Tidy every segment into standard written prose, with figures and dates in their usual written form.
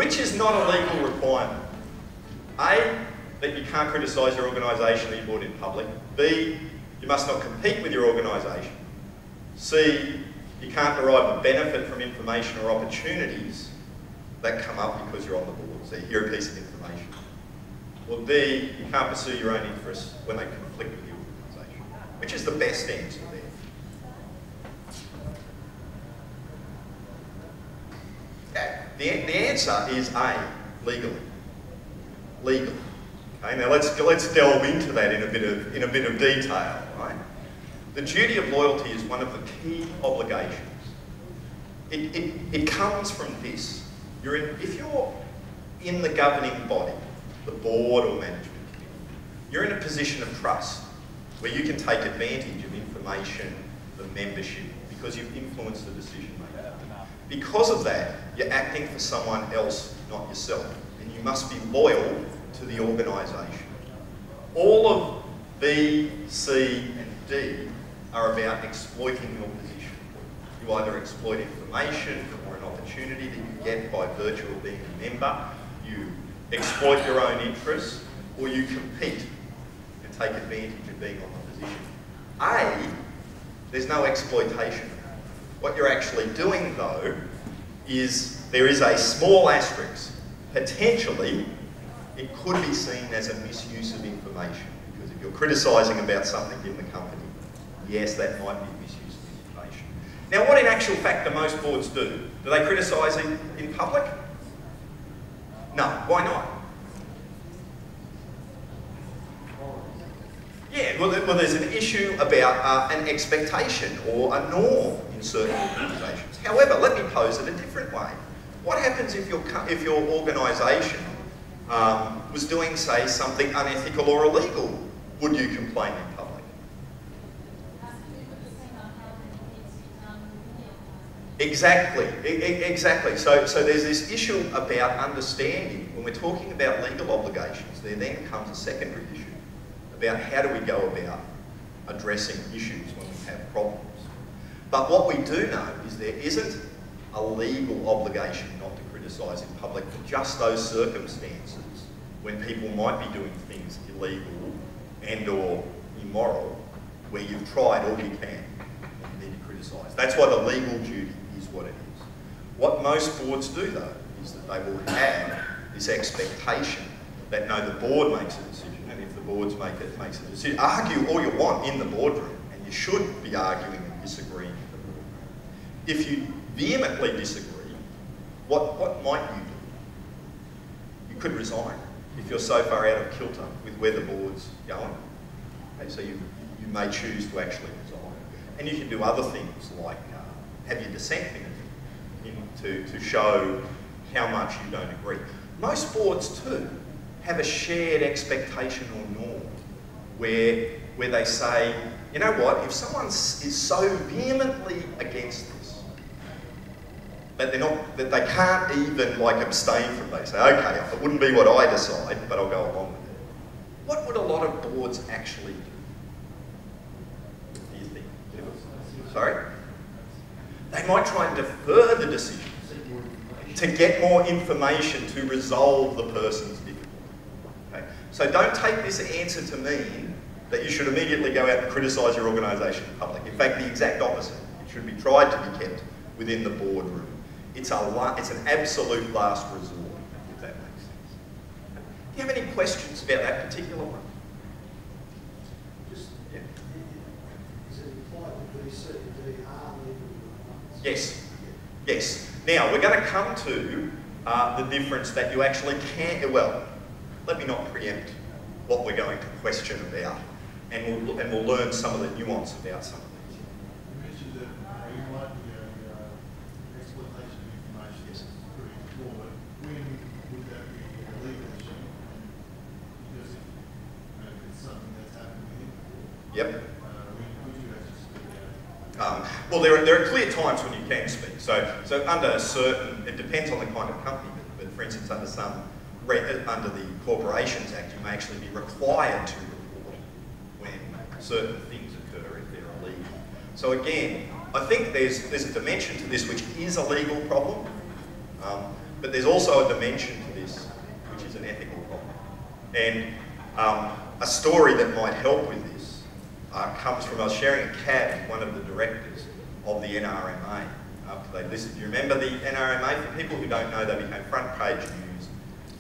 which is not a legal requirement. A, that you can't criticise your organisation that you brought in public. B, you must not compete with your organisation. C, you can't derive a benefit from information or opportunities that come up because you're on the board. So you hear a piece of information. Or D, you can't pursue your own interests when they conflict with your organisation. Which is the best answer there? The answer is A, legally. Legally. Okay, now let's delve into that in a bit of detail, right? The duty of loyalty is one of the key obligations. It comes from this. If you're in the governing body, the board or management committee, you're in a position of trust where you can take advantage of information, the membership, because you've influenced the decision making. Because of that, you're acting for someone else, not yourself, and you must be loyal to the organisation. All of B, C and D are about exploiting your position. You either exploit information or an opportunity that you get by virtue of being a member, you exploit your own interests, or you compete and take advantage of being on the position. A, there's no exploitation. What you're actually doing though is there is a small asterisk. Potentially, it could be seen as a misuse of information, because if you're criticising about something in the company, yes, that might be misuse of information. Now, what in actual fact do most boards do? Do they criticise in public? No. Why not? Yeah, well, there's an issue about an expectation or a norm in certain organisations. However, let me pose it a different way. What happens if your organisation was doing, say, something unethical or illegal? Would you complain in public? Exactly, exactly. So there's this issue about understanding. When we're talking about legal obligations, there then comes a secondary issue about how do we go about addressing issues when we have problems. But what we do know is there isn't a legal obligation not to criticise in public for just those circumstances when people might be doing things illegal and or immoral, where you've tried all you can and you need to criticise. That's why the legal duty is what it is. What most boards do though is that they will have this expectation that no, the board makes a decision, and if the board makes a decision, argue all you want in the boardroom, and you should be arguing and disagreeing in the boardroom. If you vehemently disagree, what might you do? You could resign if you're so far out of kilter with where the board's going. Okay, so you may choose to actually resign. And you can do other things like have your dissent to show how much you don't agree. Most boards too have a shared expectation or norm where they say, you know what, if someone is so vehemently against this, that they can't even like abstain from it. They say, okay, it wouldn't be what I decide, but I'll go along with it. What would a lot of boards actually do? Do you think? Sorry? They might try and defer the decision to get more information to resolve the person's difficulty. Okay? So don't take this answer to mean that you should immediately go out and criticise your organisation in public. In fact, the exact opposite. It should be tried to be kept within the boardroom. It's an absolute last resort, if that makes sense. Do you have any questions about that particular one? Yeah. Is it implied that B, C, and D are legal requirements? Yes. Yes. Now, we're going to come to the difference that you actually can't, well, let me not preempt what we're going to question about, and we'll learn some of the nuance about some of these. You mentioned that you might be an exploitation of information. Yes. Pretty cool, but when would that be a legal issue? Because if it's something that's happened within the board. Yep. When would you actually speak about it? Well, there are clear times when you can speak. So under certain, it depends on the kind of company, but for instance, under the Corporations Act, you may actually be required to report when certain things occur if they're illegal. So again, I think there's a dimension to this which is a legal problem. But there's also a dimension to this, which is an ethical problem. And a story that might help with this comes from, I was sharing a cab with one of the directors of the NRMA after they listened. Do you remember the NRMA? For people who don't know, they became front page news,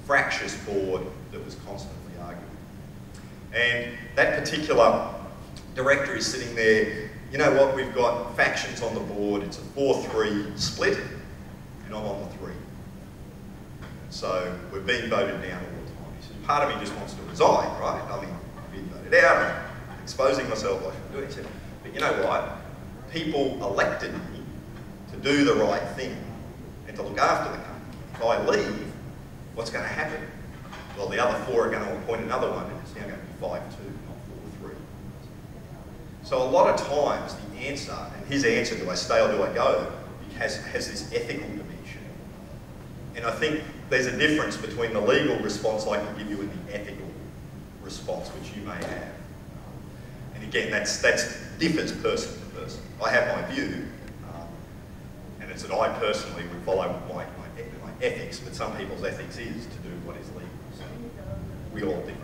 fractious board that was constantly arguing. And that particular director is sitting there, you know what, we've got factions on the board, it's a 4-3 split, and I'm on the 3. So we're being voted down all the time. He said, part of me just wants to resign, right? I mean, I'm being voted out, I'm exposing myself, I shouldn't do it. He said, but you know what? People elected me to do the right thing and to look after the country. If I leave, what's going to happen? Well, the other 4 are going to appoint another one, and it's now going to be 5-2, not 4-3. So a lot of times the answer, and his answer, do I stay or do I go, has this ethical dimension. And I think there's a difference between the legal response I can give you and the ethical response which you may have. And again, that differs person to person. I have my view, and it's that I personally would follow my ethics, but some people's ethics is to do what is legal. So we all differ.